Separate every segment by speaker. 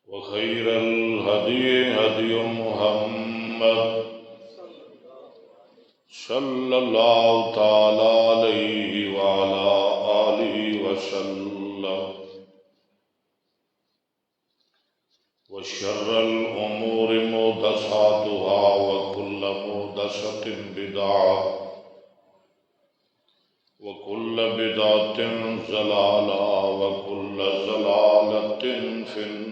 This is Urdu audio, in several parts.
Speaker 1: وخير الهدي هدي محمد صلى الله تعالى عليه وعلى آله وسلم وشر الأمور محدثاتها وكل محدثة بدعة وكل بدعة ضلالة وكل ضلالة في النار.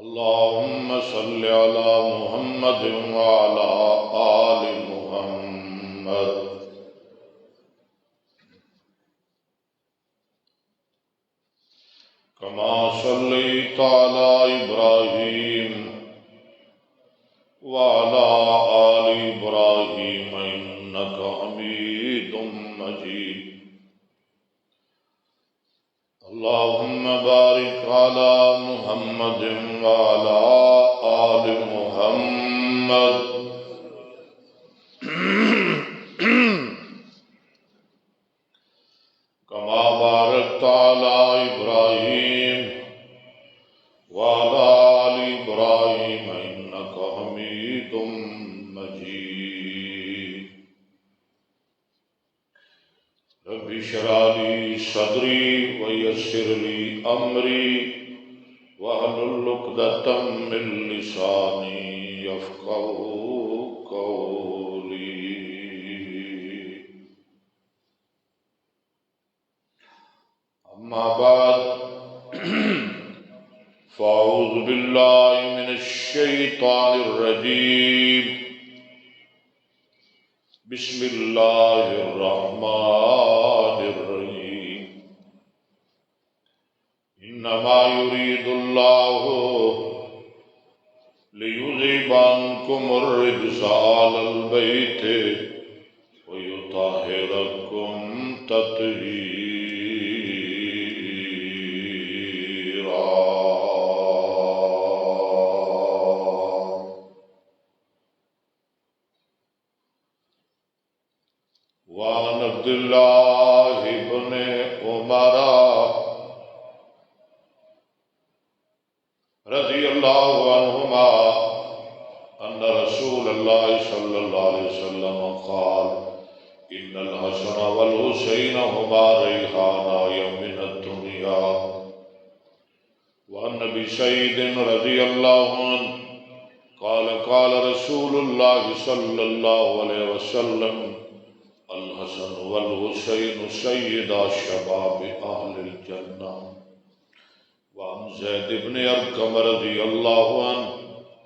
Speaker 1: اللهم صل على محمد وعلى آل محمد كما صليت على إبراهيم وعلى آل إبراهيم إنك حميد مجيد. اللهم بارك على محمد وعلى آل محمد كما باركت على إبراهيم وعلى آل إبراهيم إنك حميد مجيد. رب اشرح لي صدري ويسر لي أمري واحلل عقدة من لساني يفقهوا قولي. أما بعد فأعوذ بالله من الشيطان الرجيم. بسم الله الرحمن الرحيم. إنما يريد الله ليذهب عنكم الرجس أهل البيت ويطهركم تطهيرا. وعن عبد الله بن عمر رضي الله عنهما أن رسول الله صلى الله عليه وسلم قال: إن الحسن والحسين هما ريحانا من الدنيا. وعن أبي سعيد رضي الله عنه قال: قال رسول الله صلى الله عليه وسلم: الحسن والحسين سيدا شباب أهل الجنة. وعن زيد بن أرقم رضي الله عنه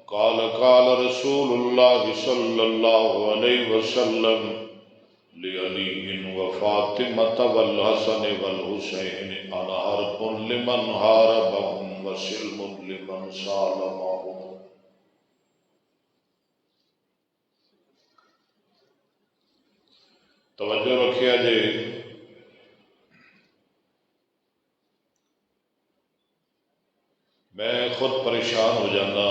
Speaker 1: قال: قال رسول الله صلى الله عليه وسلم: لعلي وفاطمة والحسن والحسين أنا حرب لمن حاربهم وسلم لمن سالمهم. توجہ رکھیا جی. میں خود پریشان ہو جانا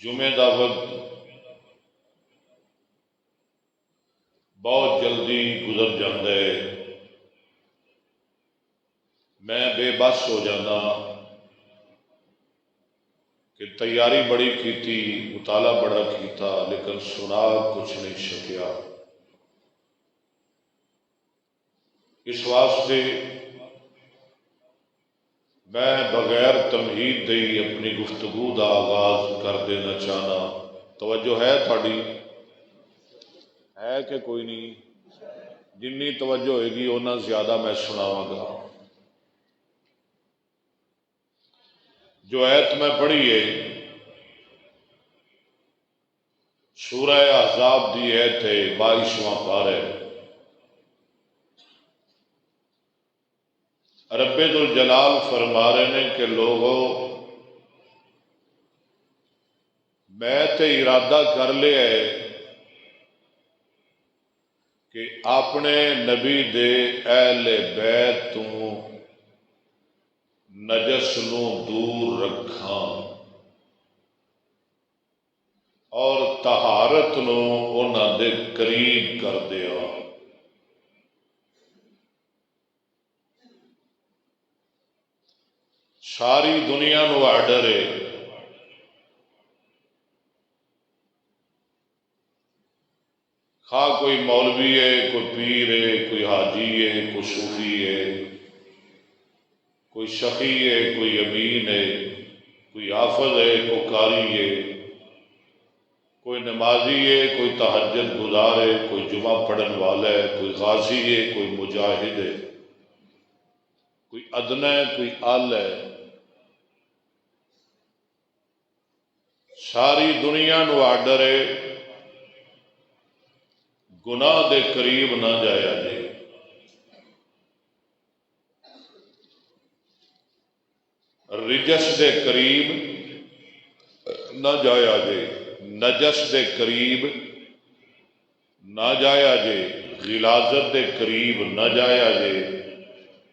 Speaker 1: جمعے دا وقت بہت جلدی گزر جاتا ہے. میں بے بس ہو جانا کہ تیاری بڑی کی تھی، مطالعہ بڑا کیتا، لیکن سنا کچھ نہیں سکیا. اس واسطے میں بغیر تمہید دی اپنی گفتگو دا آغاز کر دینا چاہنا. توجہ ہے تھوڑی؟ ہے کہ کوئی نہیں؟ جنی توجہ ہوئے گی اتنا زیادہ میں سناواں گا. جو آیت میں پڑھی ہے سورہ احزاب دی آیت ہے 22واں پارہ. رب ذوالجلال فرما رہے ہیں کہ لوگوں میں تے ارادہ کر لیا ہے کہ اپنے نبی دے اہل بیت تو نجس نو دور رکھاں اور طہارت نو انہاں دے قریب کر دیا۔ ساری دنیا نو آرڈر ہے، خواہ کوئی مولوی ہے، کوئی پیر ہے، کوئی حاجی ہے، کوئی صوفی ہے، کوئی شقی ہے، کوئی امین ہے، کوئی حافظ ہے، کوئی قاری ہے، کوئی نمازی ہے، کوئی تہجد گزار ہے، کوئی جمعہ پڑھن والا ہے، کوئی غازی ہے، کوئی مجاہد ہے، کوئی ادنا ہے، کوئی اعلی ہے، ساری دنیا نو آرڈر ہے گناہ دے قریب نہ جایا جے، رجس دے قریب نہ جایا جے، نجس دے قریب نہ جایا جے، غلاظت دے قریب نہ جایا جے،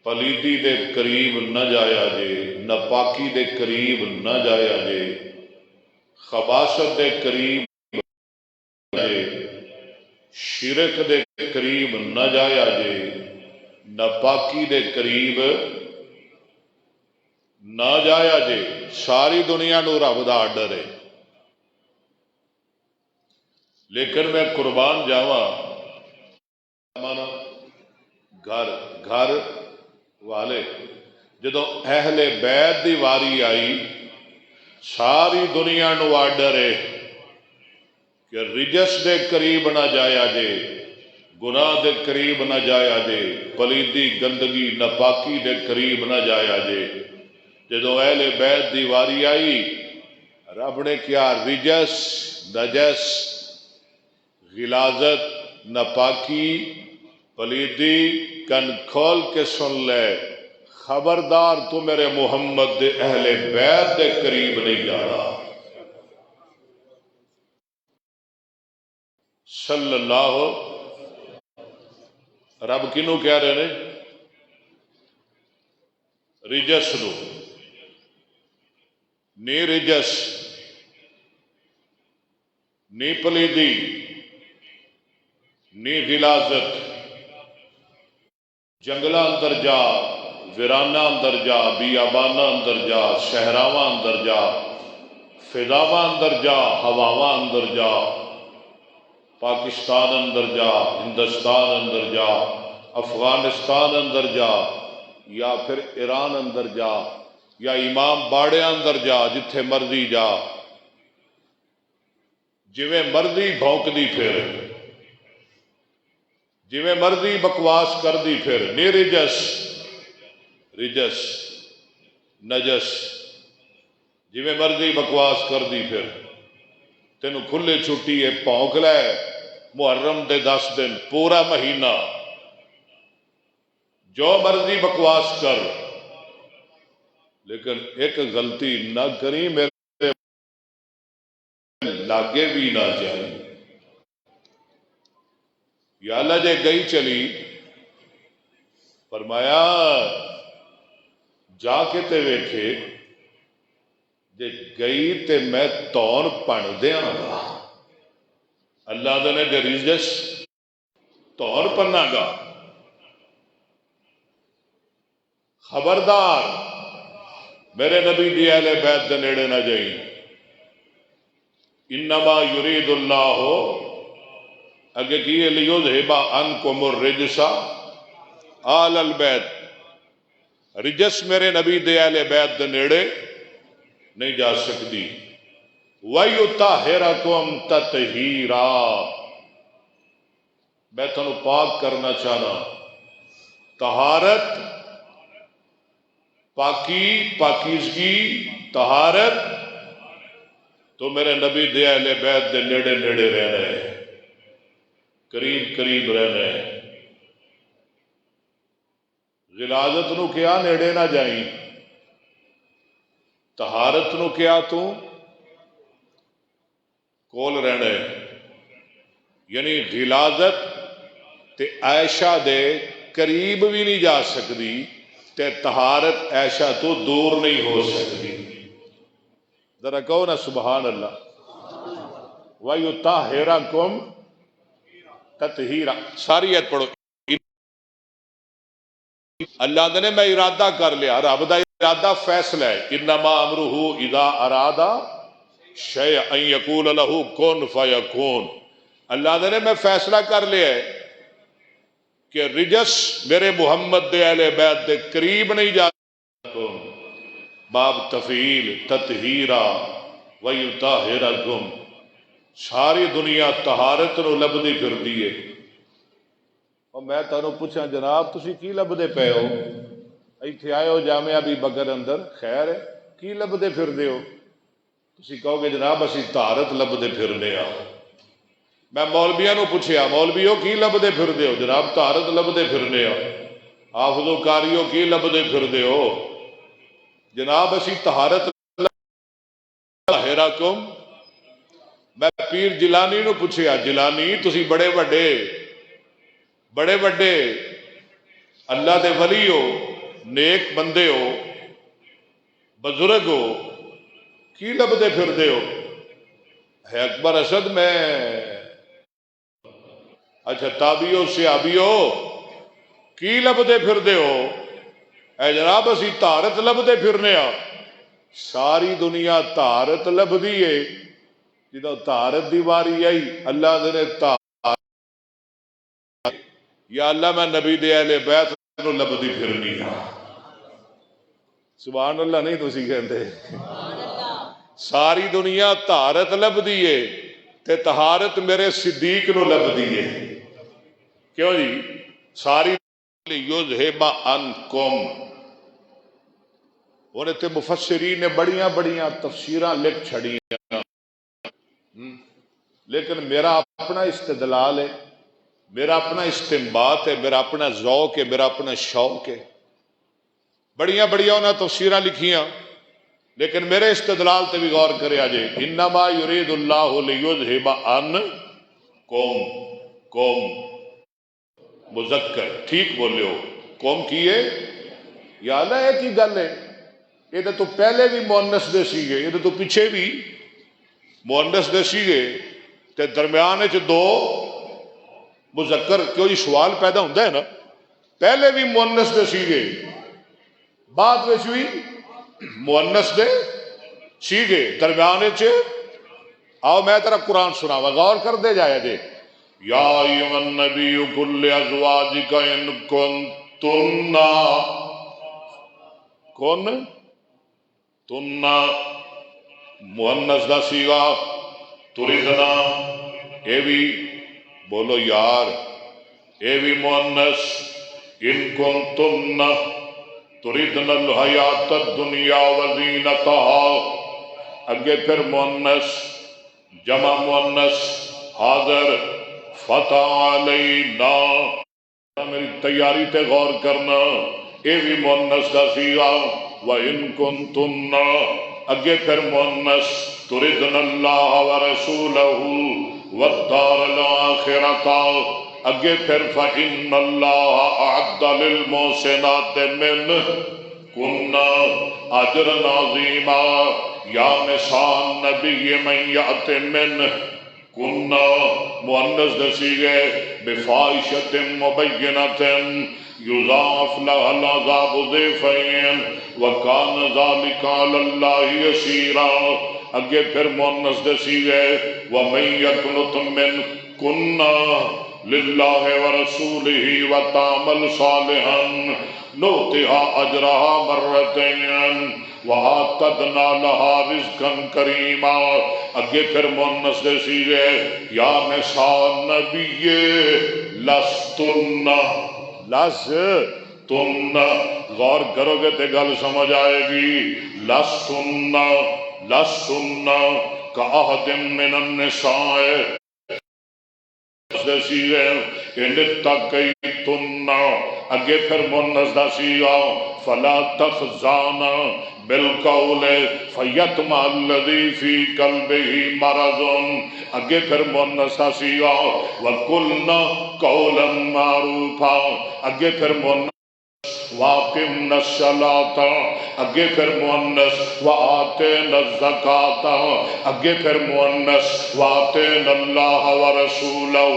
Speaker 1: پلیدی دے قریب نہ جایا جے، ناپاکی دے قریب نہ جایا جے، خباثت دے قریب جے، شرک دے قریب نہ جایا جے، ناپاکی دے قریب نہ جایا جے۔ ساری دنیا نو رب دا آرڈر ہے، لیکن میں قربان جاواں مانا گھر گھر والے جدو اہل بیت دی واری آئی، ساری دنیا نو آرڈر ہے کہ رجس دے قریب نہ جایا جے، گناہ دے قریب نہ جایا جے، پلیدی گندگی ناپاکی دے قریب نہ جایا جے۔ جدو اہل بیت دی واری آئی، رب نے کیا رجس، نجس، غلاظت، ناپاکی، پلیدی کن کھول کے سن لے، خبردار تو میرے محمد دے اہل بیت دے قریب نہیں جانا صلی اللہ۔ رب کنوں کہہ رہے ہیں؟ رجس نو، نی رجس، نی پلیدی، نی غلاظت، جنگلہ اندر جا، ویرانہ اندر جا، بیابانہ اندر جا، صحراواں اندر جا، فضاواں اندر جا، ہواواں اندر جا، پاکستان اندر جا، ہندوستان اندر جا، افغانستان اندر جا، یا پھر ایران اندر جا، یا امام باڑے اندر جا، جتھے مرضی جا، جویں مرضی بھونک دی پھر، جویں مرضی بکواس کر دی پھر، نی رجس، رجس، نجس، جویں مرضی بکواس کر دی پھر، تینوں کھلے چھٹی ہے، بھونک لے محرم دے 10 دن پورا مہینہ جو مرضی بکواس کر، لیکن ایک غلطی نہ کری، میرے لاگے بھی نہ جائیں۔ یا اللہ جے گئی چلی، فرمایا جا کے تے ویکھے، جے گئی تے میں تون پن دیاں گا، اللہ دے نے جے رجس تون پنا گا، خبردار میرے نبی دی اہل بیت دے نیڑے نہ جائیں۔ انما یرید اللہ اگے کی لیذھب عنکم الرجس آل البیت، رجس میرے نبی دے اہل بیت دے نیڑے نہیں جا سکتی۔ وَيُطَہِّرَکُمْ تَطْہِیرًا، میں تھانوں پاک کرنا چاہنا، طہارت، پاکی، پاکیزگی، طہارت تو میرے نبی دے اہل بیت دے نیڑے نیڑے رہنا ہے، قریب قریب رہنا ہے۔ غلاظت نو کیا نیڑے نہ جائیں، طہارت نو کیا تو کول رہنا ہے، یعنی غلاظت تے عائشہ دے قریب بھی نہیں جا سکتی، تے طہارت عائشہ تو دور نہیں ہو سکتی۔ ذرا کہو نا سبحان اللہ۔ وَيُطَهِّرَكُمْ تَطْهِيرًا. ساری ایت پڑھو. اللہ نے میں ارادہ کر لیا، رب دا ارادہ فیصلہ ہے. انما امرہ اذا اراد شیئا ان یقول لہ کن فیکون. اللہ نے میں فیصلہ کر لیا ہے کہ رجس میرے محمد دے اہل بیت دے قریب نہیں جا. باب تفعیل تطہیرا ویطہرکم. ساری دنیا طہارت نو لبدی پھر دیے. اور میں تانوں پوچھاں جناب تسی کی لبدے پے ہو؟ ایتھے آئے ہو جامعہ ابی بکر اندر، خیر ہے کی لبدے پھر دے ہو؟ تسی کہو گے جناب اسی طہارت لبدے پھرنے آ. میں مولویاں نو پوچھیا مولویو کی لبدے پھر دے ہو؟ جناب طہارت لبدے پھرنے آ. حافظ و قاریو کی لبدے پھر دے ہو؟ جناب اسی طہارت طاہرکم. میں پیر جیلانی نو پوچھیا جیلانی تسی بڑے بڑے اللہ دے ولی ہو، نیک بندے ہو، بزرگ ہو، کی لبدے پھر دے ہو؟ ہے اکبر اسد میں اچھا تابعیو صحابیو کی لبدے پھر دے ہو؟ اے جناب اسی طہارت لبدے پھرنے آ. ساری دنیا طہارت لبدی ہے. جدو طہارت دی واری آئی اللہ نے یا اللہ میں نبی دے اہل بیت نو لبدی پھرنی آ. سبحان اللہ نہیں تسی کہندے؟ ساری دنیا طہارت لبدی ہے تے طہارت میرے صدیق نو لبدی ہے. کیوں جی؟ ساری یذہب عنکم. اور اتنے مفسرین نے بڑیاں تفسیراں لکھ چھڑیاں، لیکن میرا اپنا استدلال ہے، میرا اپنا استنباط ہے، میرا اپنا ذوق ہے، میرا اپنا شوق ہے. بڑیاں انہاں تفسیراں لکھیاں، لیکن میرے استدلال تے بھی غور کرے آجے. انما یرید اللہ لیذہب عنکم. قوم مذکر ٹھیک بولے ہو، قوم کی ہے یا اللہ ایک ہی گل ہے. یہ تو پہلے بھی مؤنث دے سیگے، یہ تو پیچھے بھی مؤنث دے سیگے تے درمیان وچ دو مذکر. کیوں جی سوال پیدا ہوتا ہے نا، پہلے بھی مؤنث دے سیگے بعد وچ بھی مؤنث دے سیگے درمیان وچ. آؤ میں تیرا قرآن سناواں، غور کر دے جائے جے. یا ایھا النبی قل لازواجک ان کنتن مؤنث دا سیگا تریدنا، اے بھی بولو یار، اے بھی مؤنث. ان کنتن تریدن الحیات الدنیا وزینتہا. اگے پھر مؤنث جمع مؤنث حاضر فتعالینا. میری تیاری تے غور کرنا. اے بھی مؤنث دا سیغا. وَإِن كُنتُنَّ اگے پھر مؤنث تُرِدْنَ اللَّهَ وَرَسُولَهُ وَالدَّارَ الْآخِرَةَ. اگے پھر فَإِنَّ اللَّهَ أَعَدَّ لِلْمُحْسِنَاتِ مِنْكُنَّ أَجْرًا عَظِيمًا. یا نساء النبی من یأت منکن مؤنث دسیگے بفاحشۃ مبینۃ یضاعف لها العذاب ضعفین وکان ذلک علی اللہ یسیرا. اگے پھر مؤنث دسیگے ومن یقنط منکن للہ ورسولہ وتعمل صالحا نؤتها اجرها مرتين وَآتَدْنَا لَهَا رِزْقًا كَرِيمًا. اگے پھر مؤنث دے سیغے یا نساء النبی لستن. غور کرو گے تے گل سمجھ آئے گی. لستن کأحد من النساء دے سیغے ان اتقیتن. اگے پھر مؤنث دا سیغا فلا تخزانا بالقول فیطمع الذی فی قلبہ مرض. اگے پھر مؤنث دا سیغا وقلنا قولا معروفا. اگے پھر مؤنث واقمنا الصلاۃ، اگے پھر مؤنث وآتینا الزکاۃ، اگے پھر مؤنث وآتینا اللہ ورسولہ،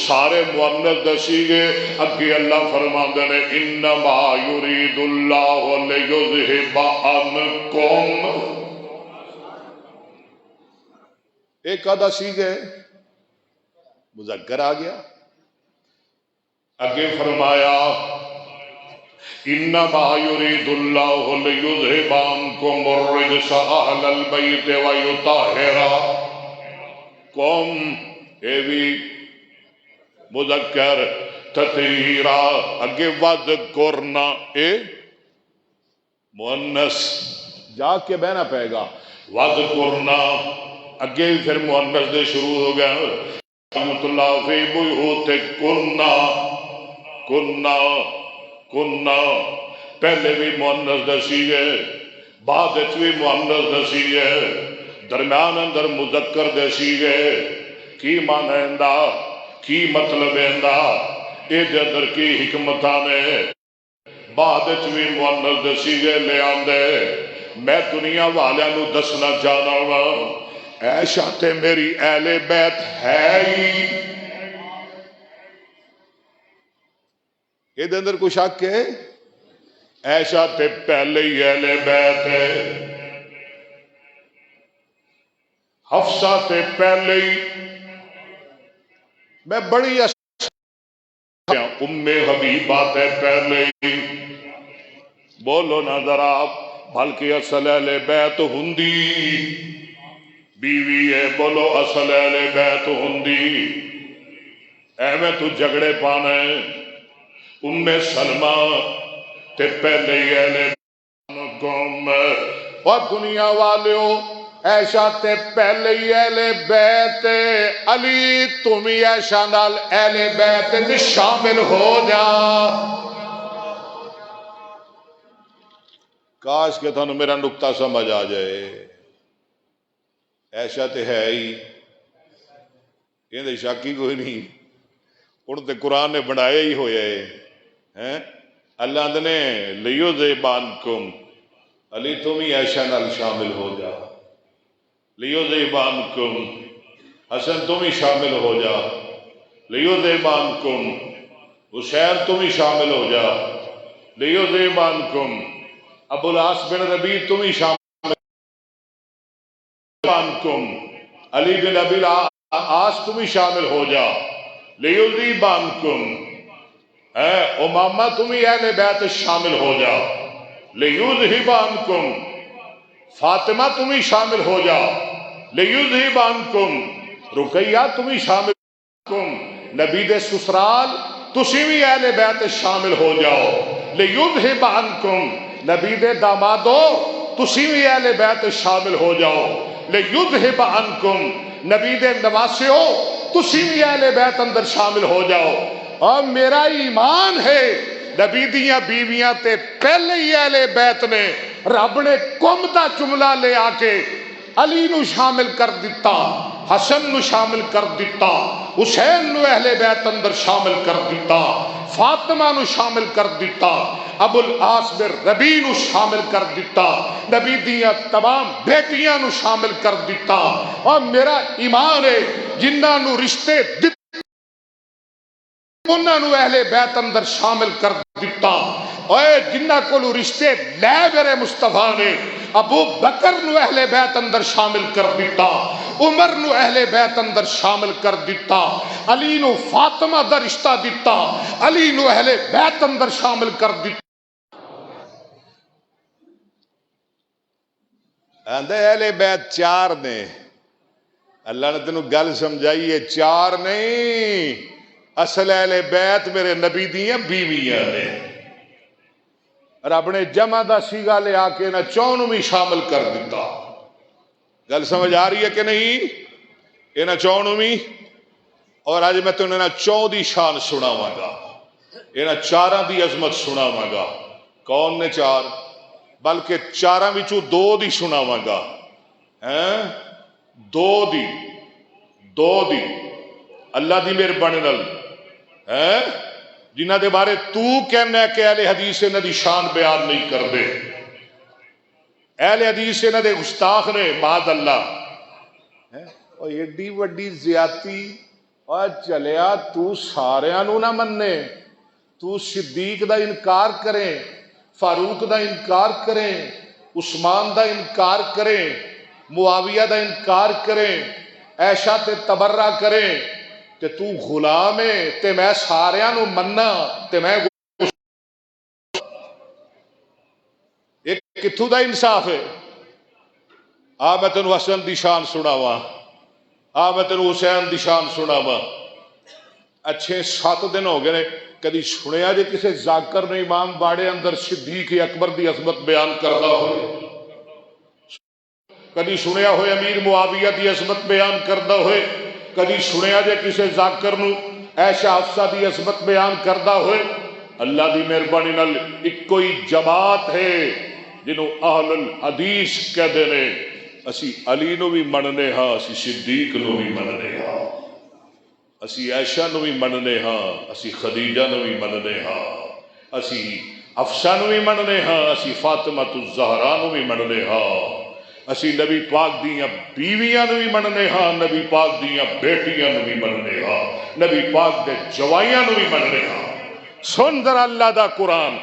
Speaker 1: سارے مؤنث دسی گئے، اگے اللہ فرماندے نے انما یرید اللہ لیذھب عنکم، ایک آدھا سی گئے مذکر آ گیا، اگے فرمایا انما یرید اللہ لیذھب عنکم الرجس اہل البیت ویطہرکم، اے بھی مذکر تطہیرا، اگے وذکرنا اے مؤنث جا کے بہنا پائے گا، وذکرنا اگے پھر مؤنث دے شروع ہو گیا، رحمت اللہ فی بیوتکنا، کننا کننا پہلے بھی مؤنث دسی ہے، بعد بھی مؤنث دسی ہے، درمیان اندر مذکر دسی ہے، کی معنی اندا کی مطلب اندا اے دے اندر کی حکمتاں نے، بعد بھی مؤنث دسی گئے لے آندے، میں دنیا والیاں نو دسنا چاہنا ہوں عائشہ تے میری اہل بیت ہے ہی، یہ دے اندر کوئی شک ہے؟ عائشہ تے پہلے ہی اہل بیت ہے، حفصہ تے پہلے ہی، میں بڑی ام حبیبہ تے پہلے ہی، بولو نا ذرا، بلکہ اصل اہل بیت ہندی بیوی ہے، بولو اصل اہل بیت ہندی، ایویں تو جھگڑے پانا ہے، ام سلمہ تے پہلے ہی اہل قوم، اور دنیا والیو عائشہ تے پہلے ہی اہل بیت، علی تم ہی عائشہ نال اہل بیت میں شامل ہو جا، کاش کہ تھانو میرا نقطہ سمجھ آ جائے، عائشہ تے ہے ہی، یہ شک ہی کوئی نہیں، ان تے قرآن نے بنایا ہی ہویا ہے، اللہ نے لیذھب عنکم، علی تم ہی عائشہ نال شامل ہو جا، لیذھب عنکم، حسن تم ہی شامل ہو جا، لیذھب عنکم، حسین تم ہی شامل ہو جا، لیذھب عنکم، ابو العاص بن ربیع تم ہی شامل عنکم، علی بن ابی العاص تم ہی شامل ہو جا، لیذھب عنکم، امامہ تم ہی اہل بیت شامل ہو جا، لیذھب عنکم، فاطمہ تم ہی شامل ہو جا، لیذھب عنکم، رقیہ تم ہی شامل عنکم، نبی دے سسرال تسی بھی اہل بیت شامل ہو جاؤ، لیذھب عنکم، نبی دے دامادو تسی بھی اہل بیت شامل ہو جاؤ، لیذھب عنکم، نبی دے نواسیو تسی بھی اہل بیت اندر شامل ہو جاؤ، اور میرا ایمان ہے نبی دیاں بیویاں تے پہلے ہی اہل بیت نے، رب نے قوم دا جملہ لے آ کے علی نو شامل کر دیتا، حسن نو شامل کر دیتا، حسین نو اہل بیت اندر شامل کر دیتا، فاطمہ نو شامل کر دیتا، ابو العاص بن ربیع نو شامل کر دیتا، نبی دیاں تمام بیٹیاں نو شامل کر دیتا، اور میرا ایمان ہے جنہاں نو رشتے دیتے انہاں نو اہل بیت اندر شامل کر دیتا، اے جنہ کو رشتے لے میرے مصطفیٰ نے، ابو بکر نو اہل بیت اندر شامل کر دیتا، عمر نو اہل بیت اندر شامل کر دیتا، علی نو فاطمہ دا رشتہ دیتا، علی نو اہل بیت اندر شامل کر دیتا، اہل بیت چار نے، اللہ نے تینوں گل سمجھائی ہے، چار نہیں، اصل اہل بیت میرے نبی دیاں بیویاں نے، رب نے جمع دا سیگا لے آ کے نہ چون بھی شامل کر دیتا، گل سمجھ آ رہی ہے کہ نہیں؟ یہ نہ چون بھی، اور آج میں تمہیں نہ چون دی شان سناواں گا، یہ نہ چاراں دی عظمت سناواں گا، کون نے چار؟ بلکہ چاراں وچوں دو دی سناواں گا، دو دی اللہ دی مہربانی نال، جنہ دے بارے تو کہنا ہے کہ اہل حدیث انہاں دی شان بیان نہیں کردے، اہل حدیث انہاں دے گستاخ نے، معاذ اللہ۔ اور ایڈی وڈی زیادتی، اور چلیا تو ساریاں نو نہ مننے، تو صدیق دا انکار کریں، فاروق دا انکار کریں، عثمان دا انکار کریں، معاویہ دا انکار کریں، عائشہ تے تبرہ کریں، تے تو غلام ہے تے میں ساریاں نو مننا، تے میں ایک کتھوں دا انصاف ہے؟ میں تینوں حسن دی شان سناواں، میں تینوں حسین دی شان سناواں۔ اچھے 7 دن ہو گئے کدی سنیا جے کسے ذاکر نے امام باڑے اندر صدیق اکبر دی عظمت بیان کردا ہوئے؟ کدی سنیا ہوئے امیر معاویہ دی عظمت بیان کردا ہوئے؟ کدی سنیا جے کسے ذاکر نو عائشہ حفصہ دی عظمت بیان کردا ہوئے؟ اللہ دی مہربانی نال ایک کوئی جماعت ہے جنہوں اہل الحدیث کہتے ہیں، اسی علی نو بھی مننے ہاں، اسی صدیق نو بھی مننے ہاں، اسی عائشہ نو بھی مننے ہاں، اسی خدیجہ نو بھی مننے ہاں، اسی حفصہ نو بھی مننے ہاں، اسی فاطمہ الزہرا نو بھی مننے ہاں، اسی نبی پاک دیاں بیویاں نو بھی مننے ہاں، نبی پاک دیاں بیٹیاں نو بھی مننے ہاں، نبی پاک دے جوائیاں نو بھی مننے ہاں۔ سن ذرا اللہ دا قرآن،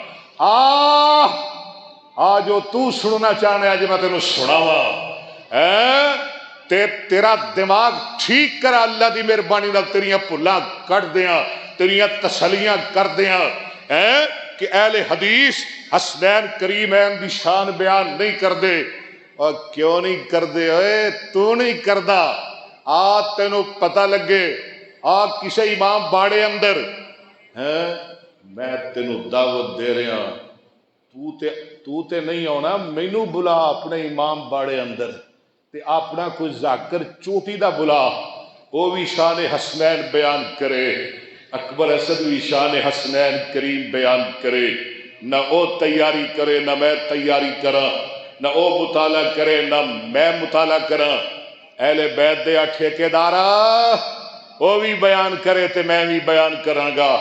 Speaker 1: جو تو سننا چاہنے آج میں تینوں سناواں، تیرا دماغ ٹھیک کرا، اللہ دی مہربانی نال تیریاں بھلاں کٹ دیاں، تیریاں تسلیاں کر دیاں، کہ اہل حدیث حسنین کریمین دی شان بیان نہیں کردے۔ اور کیوں نہیں کردے؟ تو نہیں کردا، تینوں پتہ لگے، کسے امام باڑے اندر میں تینوں دعوت دے رہا، تو تے نہیں ہونا، مینوں بلا اپنے امام باڑے اندر، تے اپنا کوئی ذاکر چوٹی دا بلا، وہ بھی شان حسنین بیان کرے، اکبر اسد بھی شان حسنین کریم بیان کرے، نہ او تیاری کرے نہ میں تیاری کراں، نہ او مطالعہ کرے نہ میں مطالعہ کراں، اہل بیت دے ٹھیکیدارا وہ بھی بیان کرے تے میں بھی بیان کراں گا،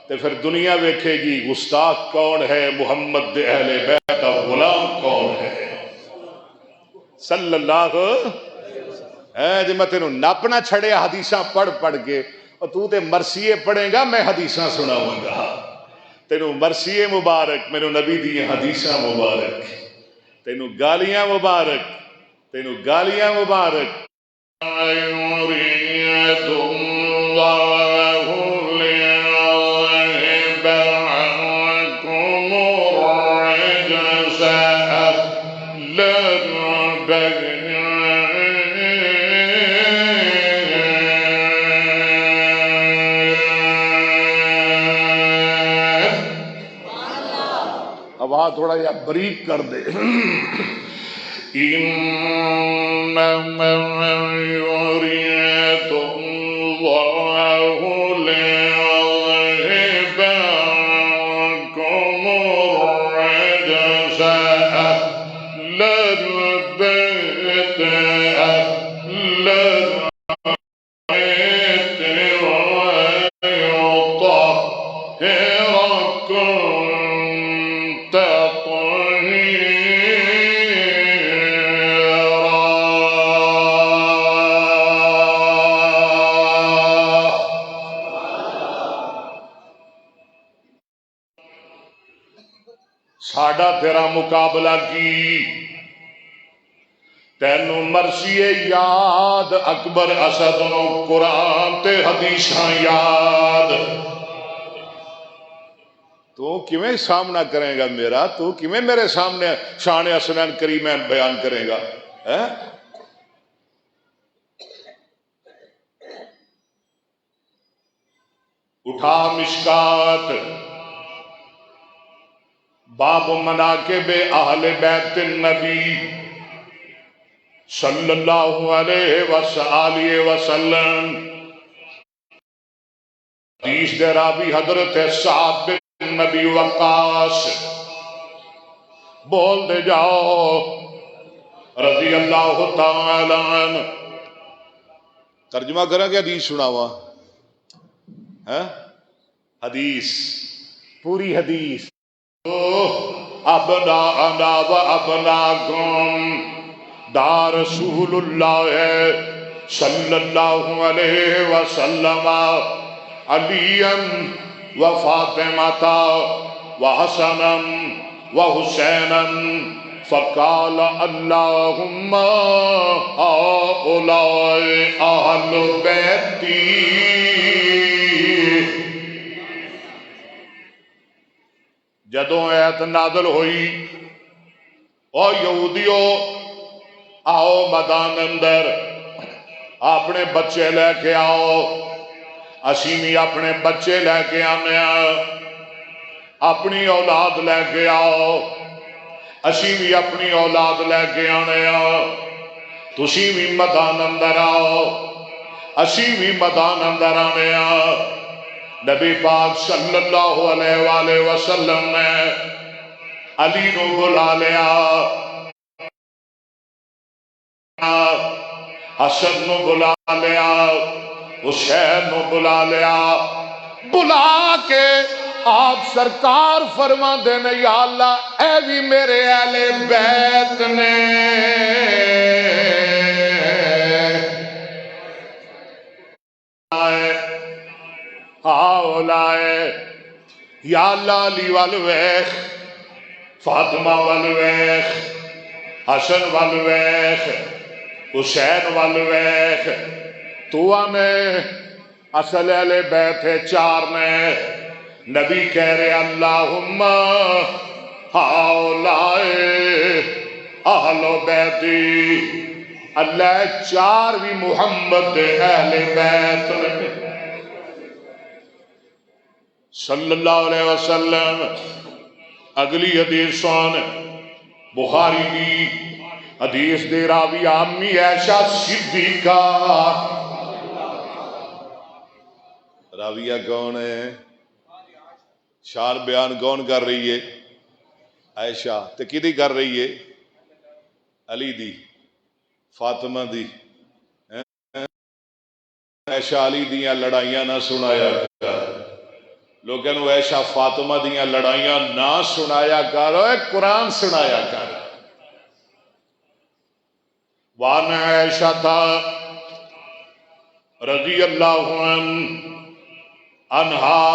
Speaker 1: تے پھر دنیا ویکھے گی گستاخ کون ہے، محمد دے اہل بیت کا غلام کون ہے، صلی اللہ۔ جی میں تینوں ناپنا چھڑے حدیثاں پڑھ پڑھ کے، اور تو تے مرثیے پڑھے گا، میں حدیثاں سناواں گا، تینوں مرثیے مبارک، میرے نبی دی حدیثاں مبارک، تینوں گالیاں مبارک، تینوں گالیاں مبارک۔ اب تھوڑا یا بریک کر دے۔ انما يريد الله ليذهب عنكم الرجس أهل البيت ساڈا تیرا مقابلہ کی، تینوں مرثیے یاد، اکبر اسد نو قرآن تے حدیثاں یاد، تو کیویں سامنا کرے گا میرا؟ تو کیویں میرے سامنے شان حسنین کریمین بیان کرے گا؟ اٹھا مشکات، باب مناقب اہل بیت النبی صلی اللہ علیہ وآلہ وسلم، حدیث دے راوی حضرت سعد بن نبی وقاص، بول دے جاؤ رضی اللہ تعالی عنہ۔ ترجمہ کرا کہ حدیث سناوا؟ حدیث، پوری حدیث ابناءنا و ابناکم دا رسول اللہ صلی اللہ علیہ وسلم علیاً و فاطمۃ و حسناً و حسیناً فقال اللہم ہؤلاء اہل بیتی۔ جدوں ایت نازل ہوئی او یہودیو آؤ میدان اندر اپنے بچے لے کے آؤ، اسی بھی اپنے بچے لے کے آنے اپنی اولاد لے کے آؤ، اسی بھی اپنی اولاد لے کے آنے تسی بھی میدان اندر آؤ، اسی بھی میدان اندر آنے نبی پاک صلی اللہ علیہ وآلہ وسلم نے علی نو بلا لیا، حسن نو بلا لیا، حسین نو بلا لیا، بلا کے آپ سرکار فرما دینے یا اللہ اے بھی میرے اہل بیت نے ہاؤلائے یا اللہ علی والویخ، فاطمہ والویخ، حسن والویخ، حسین والویخ، تو آنے اصل اہل بیت ہے چار نے، نبی کہہ رہے اللہم ہاؤلائے اہل بیتی، اللہ چار بھی محمد دے اہل بیت نے صلی اللہ علیہ وسلم۔ اگلی حدیث سن بخاری کی حدیث دے راوی امی عائشہ صدیقہ، راویہ کون ہے؟ شان بیان کون کر رہی ہے؟ عائشہ۔ تے کدی کر رہی ہے؟ علی دی، فاطمہ دی۔ عائشہ علی دیاں لڑائیاں نہ سنایا کر، لوگوں نے عائشہ فاطمہ دیاں لڑائیاں نہ سنایا کر، قرآن سنایا کر۔ وَعَنْ عَائِشَةَ رضی اللہ عنہا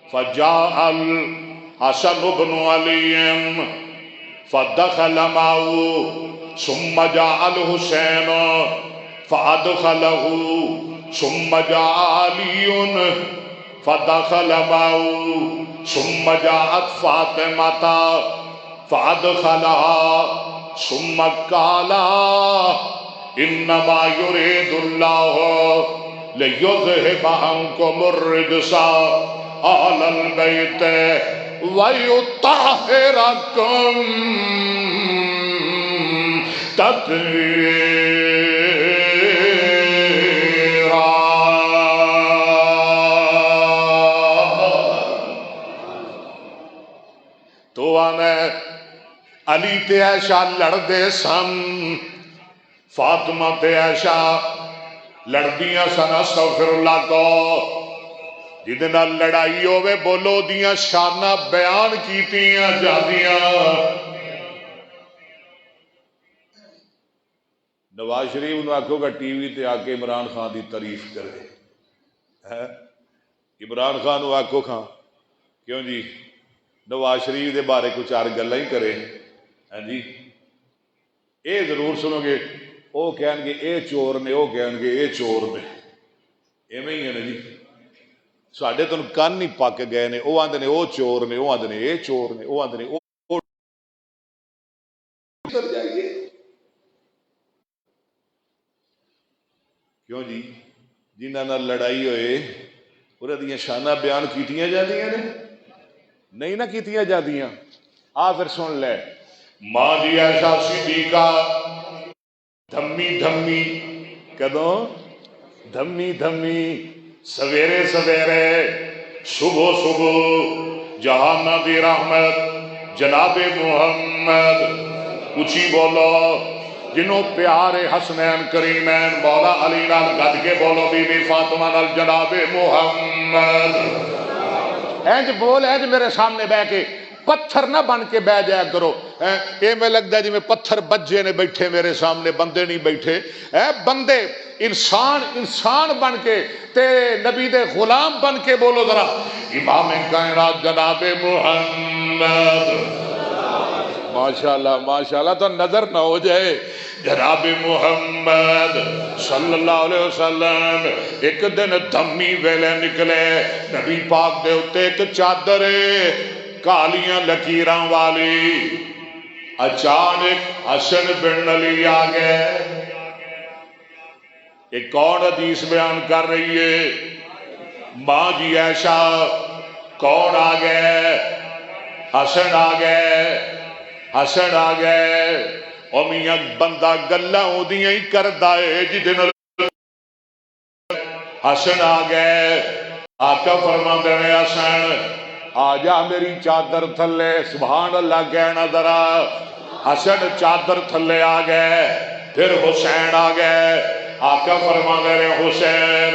Speaker 1: فجاء الحسن بن علی فدخل معه ثم جاء الحسین فادخله ثم جاء علی فدخل معه ثم جاءت فاطمة فادخلها ثم قال انما يريد الله ليذهب عنكم الرجس اهل البيت ويطهركم تطهيرا۔ تو آنے علی تے عائشہ لڑ دے سن، فاطمہ تے عائشہ لڑدیاں سن استغفر اللہ کو، جدنا لڑائی ہوئے بولو دیاں شانہ بیان کیتیاں جادیاں۔ نواز شریف نے آکھو گا ٹی وی تے آکے عمران خان دی تعریف کرے، عمران خان نے آکھو کھاں کیوں جی نواز شریف دے بارے کچھ چار گلہ ہی کرے، ہاں جی اے ضرور سنو گے، او کہیں گے اے چور نے، او کہیں گے اے چور نے، ایویں ہی ہے نا جی، ساڈے تو کان نہیں پک گئے نے، او آندے نے او چور نے، او آندے نے اے چور نے، او آندے نے او کر جائیے کیوں جی جنہاں نال لڑائی ہوئے انہاں دیاں شانہ بیان کیتیاں جاندیاں نے، نہیں نہ کیتیاں جاندیاں۔ پھر سن لے ماں دی عائشہ صدیقہ دھمی دھمی، کدوں دھمی دھمی سویرے سویرے صبح صبح جہانہ دی رحمت جناب محمد، اچھی بولو جنہوں پیارے حسنین کریمین مولا علی نال گد کے بولو بی بی فاطمہ نال جناب محمد اینج بول اینج میرے سامنے بہ کے پتھر نہ بن کے بہ جایا کرو. اے میں لگتا ہے جی میں پتھر بجے نے بیٹھے میرے سامنے, بندے نہیں بیٹھے. بندے انسان بن کے تے نبی دے غلام بن کے بولو ذرا امام کائنات جناب محمد. ماشاءاللہ ماشاءاللہ, تو نظر نہ ہو جائے. جناب محمد صلی اللہ علیہ وسلم ایک دن دمی ویلے نکلے, نبی پاک دے اتے ایک چادر کالیاں لکیراں والی. اچانک حسن بن علی آ گئے. ایک کون حدیث بیان کر رہی ہے؟ ماں جی عائشہ. کون آ گئے؟ حسن آ گئے, حسن آ گئے. او میاں بندہ گلاں اودیاں ہی کردا ہے جدے نال. حسن آ گئے. آقا فرماندے نے حسن آ جا میری چادر تھلے. سبحان اللہ کہنا ذرا. حسن چادر تھلے آ گئے. پھر حسین آ گئے. آقا فرماندے نے حسین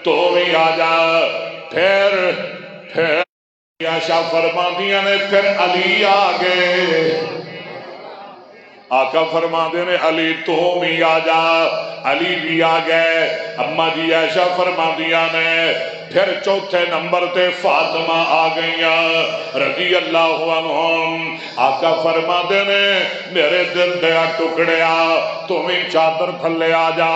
Speaker 1: تو بھی آ جا. پھر عائشہ فرماندیاں نے پھر علی آ گئے. آقا فرماندے نے علی تو بھی آ جا. علی بھی آ گئے. اما جی عائشہ فرماندیاں نے پھر چوتھے نمبر تے فاطمہ آ گئیاں رضی اللہ عنہم. آقا فرماندے نے میرے دل دیا ٹکڑیا تو بھی چادر تھلے آ جا.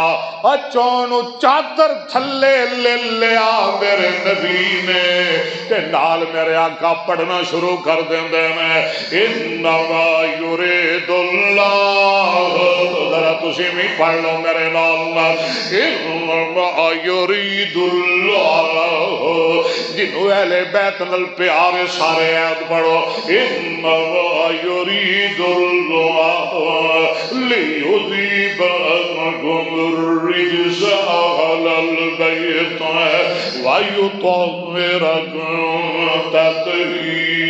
Speaker 1: اچھونو چادر تھلے لے لیا میرے نبی نے تے نال میرے آقا پڑھنا شروع کر دیندے نے انما یرید اللہ. ذرا تسی بھی پڑھ لو میرے نال. انما یرید اللہ جنہوں اہل بیت نل پیارے سارے عید پڑھو. انما یرید اللہ لیذیب عنکم الرجس اہل البیت ویطہرکم تطہیرا.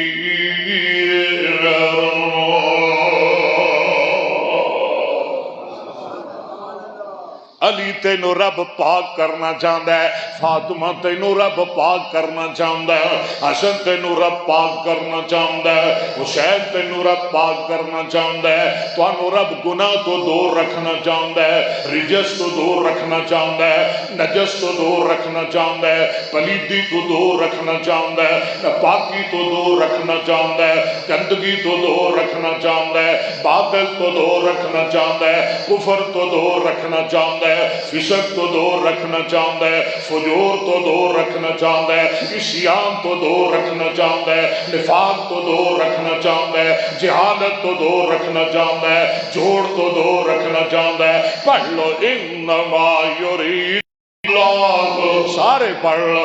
Speaker 1: علی تینو رب پاک کرنا چاہتا ہے. فاطمہ تینو رب پاک کرنا چاہتا ہے. حسن تینو رب پاک کرنا چاہتا ہے. حسین تینو رب پاک کرنا چاہتا ہے. توانو رب گناہ تو دور رکھنا چاہتا ہے. رجس تو دور رکھنا چاہتا ہے. نجس تو دور رکھنا چاہتا ہے. پلیدی تو دور رکھنا چاہتا ہے. پاکی تو دور رکھنا چاہتا ہے. گندگی تو دور رکھنا چاہتا ہے. باطل تو دور رکھنا چاہتا ہے. کفر تو دور رکھنا چاہتا ہے. فسق تو دور رکھنا چاہتا ہے. فجور تو دور رکھنا چاہتا ہے. عصیان تو دور رکھنا چاہتا ہے. نفاق تو دور رکھنا چاہتا ہے. جہالت تو دور رکھنا چاہتا ہے. جھوٹ تو دور رکھنا چاہتا ہے. پڑھ لو انما یرید اللہ. سارے پڑھ لو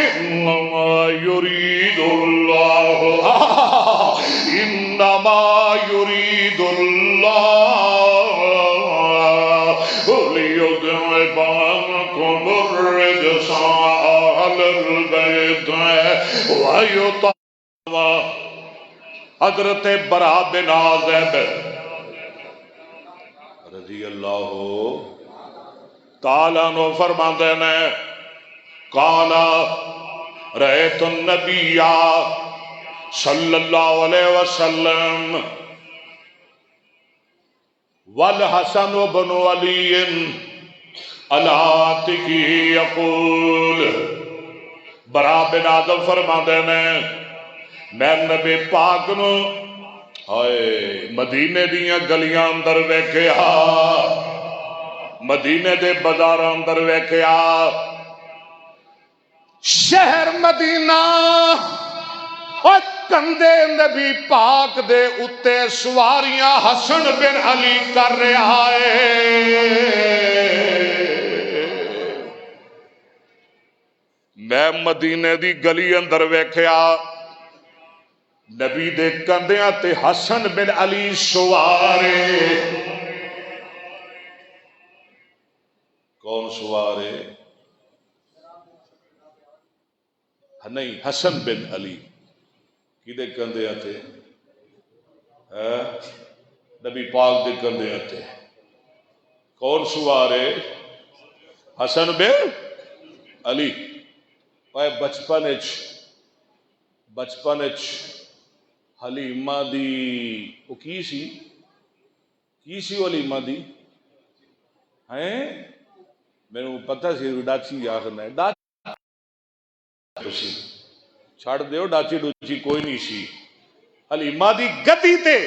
Speaker 1: انما یرید اللہ. انما یرید اللہ لیذہب عنکم الرجس اہل البیت ویطہرکم. حضرت برا بن عازب رضی اللہ تعالیٰ عنہ فرماندے نے قال رأیت النبی صلی اللہ علیہ وسلم والحسن بن علی الاتکی یقول. برا بن عازب فرماندے نے میں نبی پاک نو ہائے مدینے دیاں گلیاں اندر ویکھیا, مدینے دے بازار اندر ویکھیا. شہر مدینہ اور کندے نبی پاک دے اتے سواریاں حسن بن علی کر رہا ہے. میں مدینے دی گلی اندر ویکھیا نبی دے کندیاں تے حسن بن علی سوارے. کون سوارے؟ نہیں, حسن بن علی کدے کندے تے نبی پاک دے کندے تے. کون سوارے؟ حسن بن علی. اوے بچپن حلیمہ دی وہ کی سی حلیمہ دی ہیں میرے پتہ سی ڈاچی آخر ہے ڈاچی چھڑ دیو ڈاچی ڈوچی کوئی نہیں سی حلیمہ دی گدی تے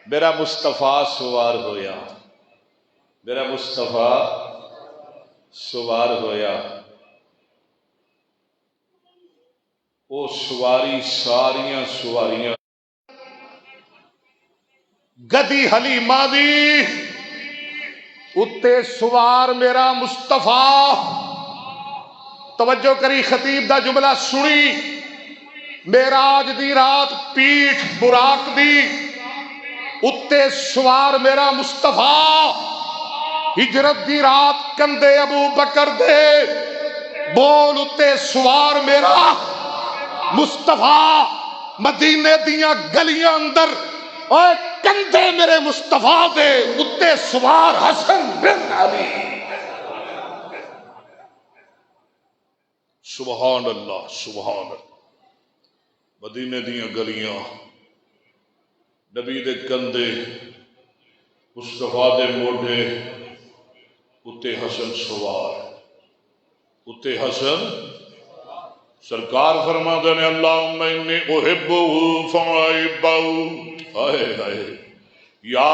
Speaker 1: میرا مصطفیٰ سوار ہویا میرا مصطفیٰ سوار ہویا او سواری ساریاں سواریاں گدی حلیمہ دی اتے سوار میرا مصطفیٰ توجہ کری خطیب دا جملہ سنی معراج دی رات پیٹھ براق دی اتے سوار میرا مصطفیٰ ہجرت دی رات کندے ابو بکر دے بول اتے سوار میرا مصطفیٰ مدینے دیاں گلیاں اندر اور کندھے میرے مصطفیٰ دے اتے سوار حسن بن علی سبحان اللہ سبحان اللہ مدینے دیاں گلیاں نبی دے کندھے مصطفیٰ دے موڈے اتے حسن سوار اتے حسن سرکار فرما دے نے اللہم انی احبہ فاحبہ ہائے ہائے یا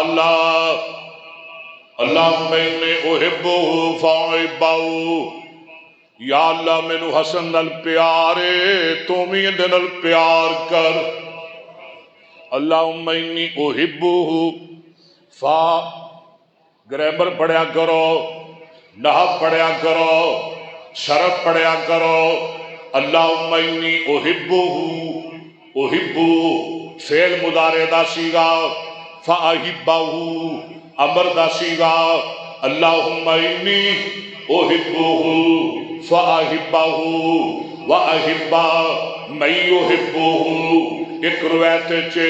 Speaker 1: اللہم انی احبہ فاحبہ یا اللہ مینو حسن نال پیارے تو بھی اندے نال پیار کر اللہم انی احبہ فا گرامر پڑھیا کرو نحو پڑھیا کرو شرف پڑھیا کرو اللہم انی احبہ فعل مضارع دا سیغا فاحبہ امر دا سیغا اللہم انی احبہ فاحبہ واحبہ من یحبہ ایک روایت چے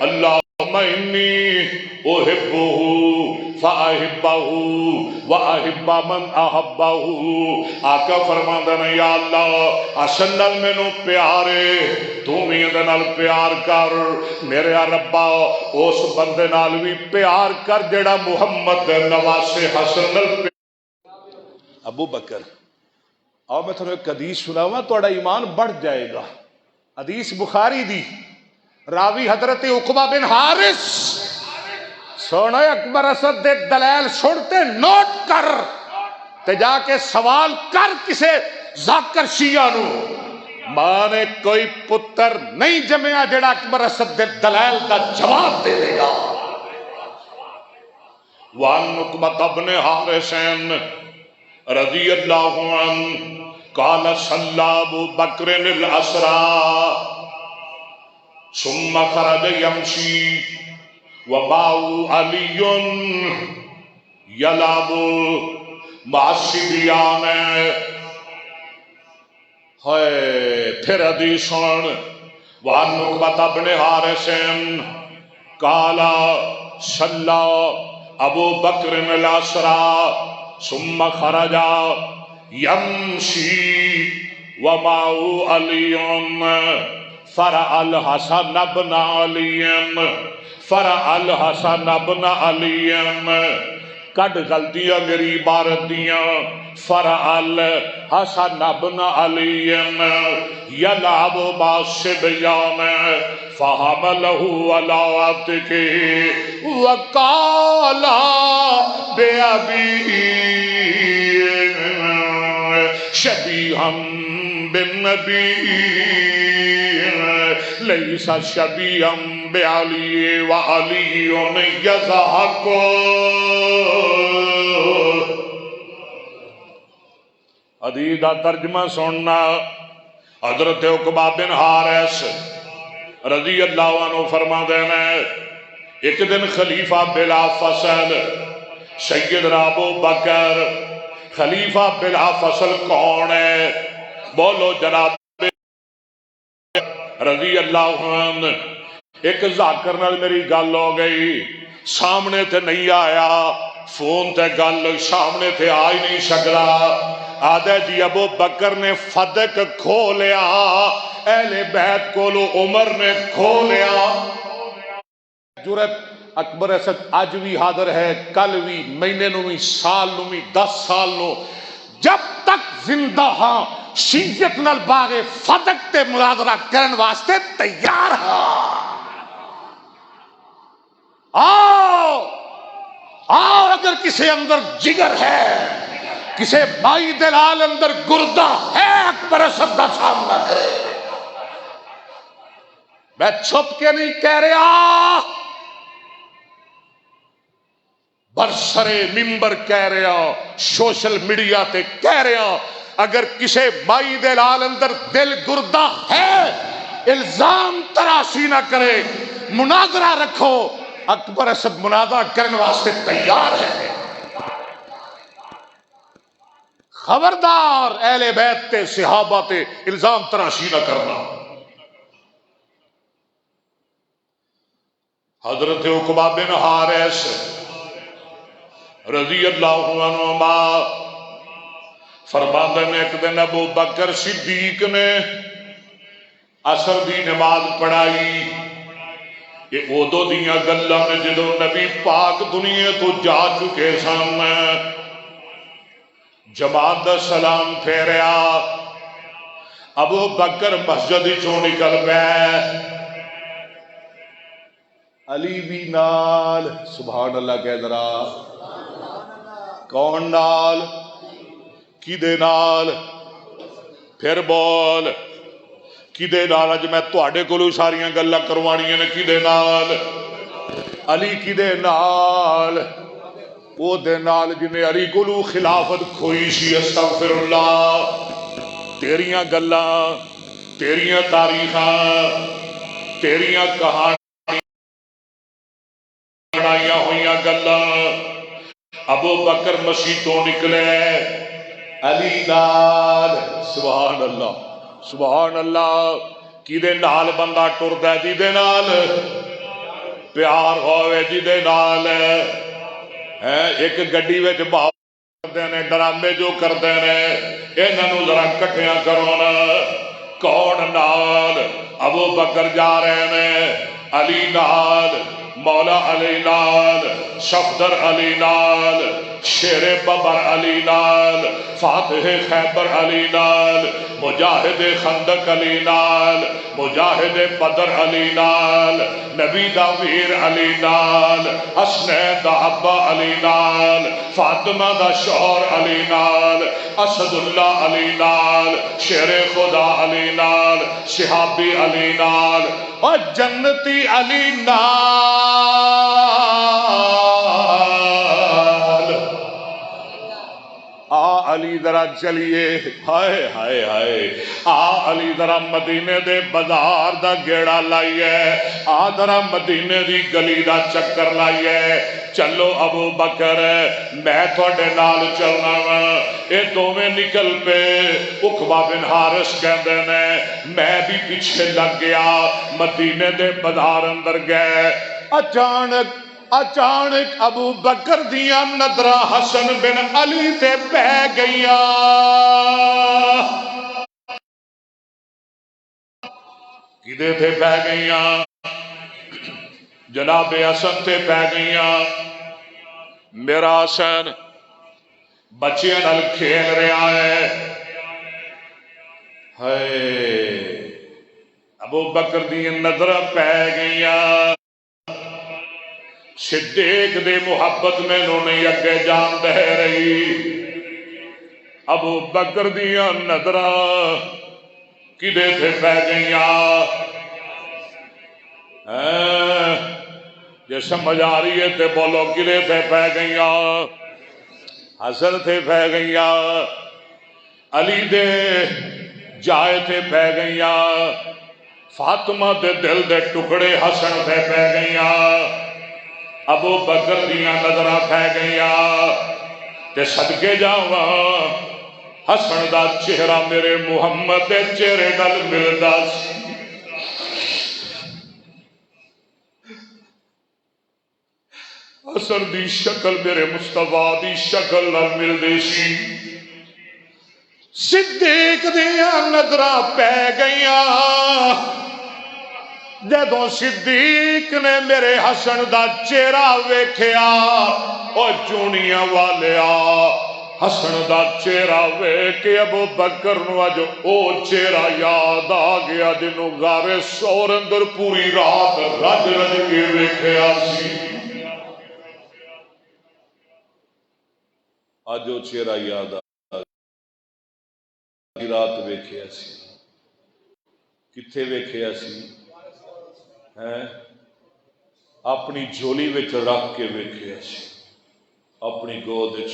Speaker 1: اللہم انی احبہ فاحبہ واحبہ من احبہ آقا فرماندے نے یا اللہ حسن نال مینوں پیارے تو بھی اندے نال پیار کر میرے ربا اس بندے نال بھی پیار کر جڑا محمد نواسے حسن نال ابو بکر اور میں تھوڑا ایک حدیث سناواں تھوڑا ایمان بڑھ جائے گا حدیث بخاری دی راوی حضرت عقبہ بن حارث سونا اکبر اسد دے دلائل چھوڑتے نوٹ کر تے جا کے سوال کر کسے ذاکر شیعہ نو ماں نے کوئی پتر نہیں جمعہ جڑا اکبر اسد دے دلائل دا جواب دے دے گا وان عقبہ بن حارث رضی اللہ عنہ قال صلی ابو بکر الاسرا ثم خرج يمشي وباو علی یلعب مع الصبیان پھر حدیث سن وعن عقبہ بن حارث قال صلی ابو بکر الاسرا ثم خرج يمشي ومعه علی فرع الحسن بن علی کٹ غلطیاں میری عبارت دیاں فرع الحسن بن علی یلعب بالصبیان فحملہ علی عاتقہ وقال بأبی شبیہا بالنبی لیس شبیہا بعلی وعلی یضحک حدیث دا ترجمہ سننا حضرت عقبہ بن حارث رضی اللہ عنہ فرما دینا ایک دن خلیفہ بلا فصل سیدنا ابو بکر خلیفہ بلا فصل کون ہے بولو جناب رضی اللہ عنہ ایک ذاکر نال میری گل ہو گئی سامنے تے نہیں آیا فون تے گل سامنے تے آ ہی نہیں سکدا آدھا جی ابو بکر نے فدق کھو لیا، اہل بیت کولو عمر نے کھو لیا۔ جرت اکبر اسد اج بھی حاضر ہے، کل بھی، مہینے نو بھی، سال نو بھی، 10 سال نو، جب تک زندہ ہاں شیعت نال باغ فدق تے مناظرہ کرن واسطے تیار ہاں۔ آؤ آؤ، اگر کسی اندر جگر ہے، کسی مائی دلال اندر گردہ ہے، اکبر اسد کا سامنا کرے۔ میں چھپ کے نہیں کہہ رہا، برسرے ممبر کہہ رہا، سوشل میڈیا تے کہہ رہا، اگر کسی مائی دلال اندر دل گردہ ہے، الزام تراشی نہ کرے، مناظرہ رکھو، اکبر اسد مناظرہ کرنے واسطے تیار ہے۔ خبردار اہل بیت تے صحابہ تے الزام تراشی نہ کرنا۔ حضرت عقبہ بن حارث رضی اللہ عنہما فرماتے ہیں ایک دن ابو بکر صدیق نے عصر دی نماز پڑھائی۔ یہ ادو دیاں گلاں نے جدو نبی پاک دنیا تو جا چکے سن، جماعت دا سلام پھیریا، ابو بکر مسجد چوں نکل پئے، علی بھی نال، سبحان اللہ کہہ ذرا، کون نال؟ کدے نال؟ پھر بول، کدے نال؟ اج میں تواڈے کولوں ساریاں گلاں کروانیاں نے، کدے نال؟ علی کدے نال؟ او دے نال جنے علی کولوں خلافت کھوئی سی۔ استغفر اللہ، تیریاں گلاں، تیریاں تاریخاں، تیریاں کہانیاں بنائیاں ہوئیاں گلاں، ابو بکر مسیح تو نکلے علی نال، سبحان اللہ سبحان اللہ۔ کدے نال بندہ ٹردا ہے؟ جدے نال پیار ہوئے، جدے نال ایک گڈی وچ بہاؤ کردے نے، ڈرامے جو کردے نے، انہاں نوں ذرا کٹھیاں کرو نا۔ کون نال؟ ابو بکر جا رہے نے علی نال، مولا علی نال، صفدر علی نال، شیر ببر علی نال، فاتح خیبر علی نال، مجاہد خندق علی نال، مجاہد بدر علی نال، نبی دا ویر علی نال، حسنین دا ابا علی نال، فاطمہ دا شوہر علی نال، اسد اللہ علی نال، شیر خدا علی نال، صحابی علی نال، اور جنتی علی نال۔ آ علی ذرا چلیے، ہائے ہائے ہائے، آ علی ذرا مدینے دے بازار دا گیڑا لائیے، آ ذرا مدینے دی گلی دا چکر لائیے۔ چلو ابو بکر میں تھوڑے نال چلنا وا۔ اے دوویں نکل پے، عقبہ بن حارث کہندے نے میں بھی پیچھے لگ گیا، مدینے دے بازار اندر گئے۔ اچانک ابو بکر دیاں نظراں حسن بن علی تے پہ گئیاں۔ کدے تے پہ گئیاں؟ جناب حسن تے پہ گئیاں۔ میرا حسن بچیاں نال کھیل رہا ہے، ہائے ابو بکر دیاں نظراں پہ گئیاں۔ صدیق دے محبت میں انہوں نے اگے جان دے رہی۔ ابو بکر دیاں نظراں کدے تھے پہ گئیاں؟ جے سمجھ آ رہی ہے تے بولو کدے تھے پہ گئیاں؟ حسن تھے پہ گئیاں، علی دے جائے تھے پہ گئیاں، فاطمہ دے دل دے ٹکڑے حسن تھے پہ گئیاں۔ ابو بکر دیاں نظراں پہ گئیاں تے صدقے جاواں حسن دا چہرہ میرے محمد دے چہرے نال ملدا سی۔ حسن دی شکل میرے مصطفیٰ دی شکل نال ملدی سی۔ صدیق دیا نظراں پہ گئیاں جدوں صدیق نے میرے حسن دا چہرہ ویکھیا او چونیاں والیا حسن دا چہرہ ویکھ کے ابو بکر نو اج او چہرہ یاد آ گیا جنوں غار ثور اندر پوری رات رج رج کے ویکھیا سی اج او چہرہ یاد آ رات ویکھیا سی کتھے ویکھیا سی اپنی جھولی وچ رکھ کے ویکھیا سی اپنی گود وچ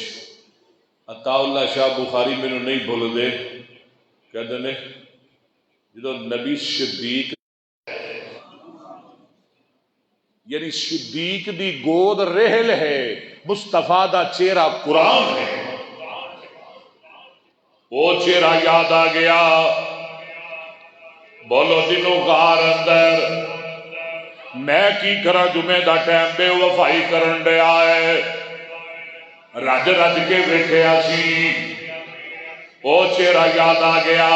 Speaker 1: عطا اللہ شاہ بخاری مینوں نہیں بھول دے کہندے نے جدوں نبی صدیق یعنی صدیق دی گود رحل ہے مصطفیٰ دا چہرہ قرآن ہے وہ چہرہ یاد آ گیا بولو دنوں غار اندر میں کی کرا جمعے دا ٹائم بے وفائی کرن دے آئے رج رج کے ویکھیا سی او چہرہ یاد آ گیا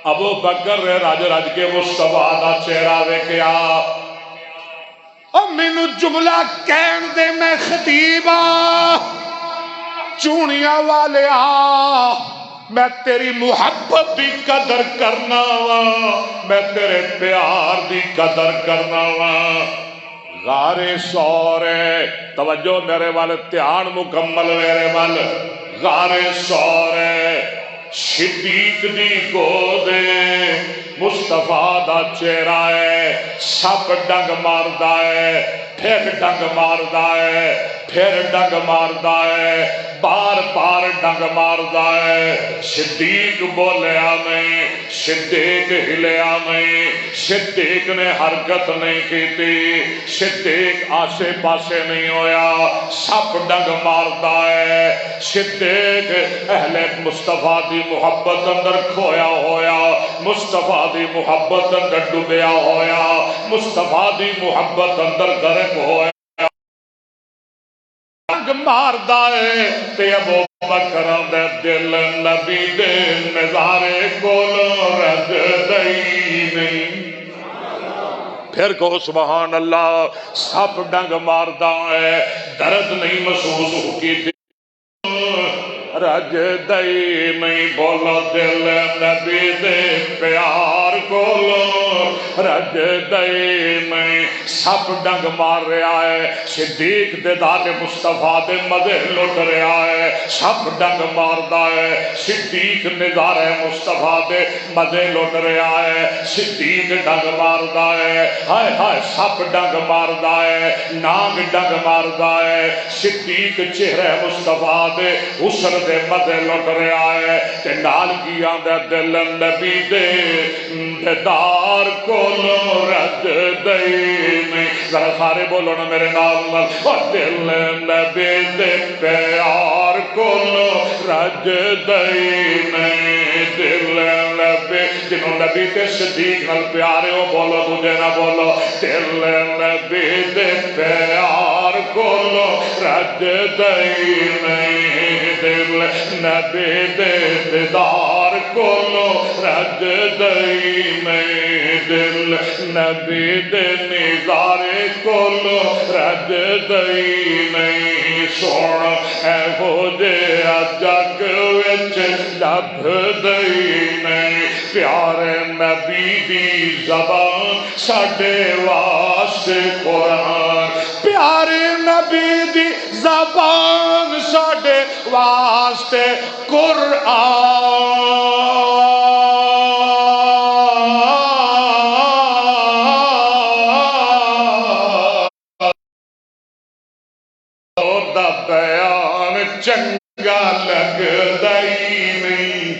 Speaker 1: ابو بکر نے رج رج کے مصطفیٰ دا چہرہ ویکھیا او مینوں جملہ کہن دے میں خطیبہ چونیاں والیا میں تیری محبت دی قدر کرنا وا میں تیرے پیار دی قدر کرنا وا غار ثور توجہ میرے وال دھیان مکمل میرے وال غار ثور صدیق دی گود مصطفیٰ دا چہرہ ہے سپ ڈنگ ماردا ہے پھر ڈنگ ماردا ہے پھر ڈنگ ماردا ہے بار بار ڈنگ ماردا ہے صدیق بولیا نہیں صدیق ہلیا نہیں صدیق نے حرکت نہیں کیتی صدیق آسے پاسے نہیں ہویا سپ ڈنگ ماردا ہے صدیق اہل مصطفیٰ دی محبت اندر کھویا ہویا مصطفیٰ دی محبت اندر ڈبیا ہویا مصطفیٰ دی محبت اندر غرق ہویا ماردا ہے تے ابو بکر دے دل نبی دے نظارے کول رج دئی نہیں پھر کہو سبحان اللہ سپ ڈنگ ماردا ہے درد نہیں محسوس کی تھی رج دئی نہیں بولو دل نبی دے پیار کولو رج دئی نہیں سپ ڈنگ مار رہا ہے صدیق دے داد مصطفیٰ دے مزے لٹ رہا ہے سپ ڈنگ ماردا ہے صدیق نظارے مصطفیٰ دے مزے لٹ رہا ہے صدیق ڈنگ ماردا ہے ہائے ہائے سپ ڈنگ ماردا ہے نانگ ڈنگ ماردا ہے صدیق چہرے مصطفیٰ دے حسن دے مزے لٹ رہا ہے تے نال کی آندا دل نبی دے دیدار کولو رج دئی نہیں ذرا سارے بولو نا میرے نال دل نبی دے پیار کولو رج دئی نہیں دل نبی جنہوں نبی تے صدیق نال پیارے ہو بولو تجھے نہ بولو دل نبی دے پیار کولو رج دئی نہیں دل نبی دے دیدار کولو رج دئی نہیں دل نبی دے نظارے کولو رج دئی نہیں سونا اے ہو جیا جگ وچ لب دئی نہیں پیارے نبی دی زبان ساڈے واسطے قرآن پیارے نبی دی زبان ساڈے واسطے قرآن دا بیان چنگا لگدا ہی نہیں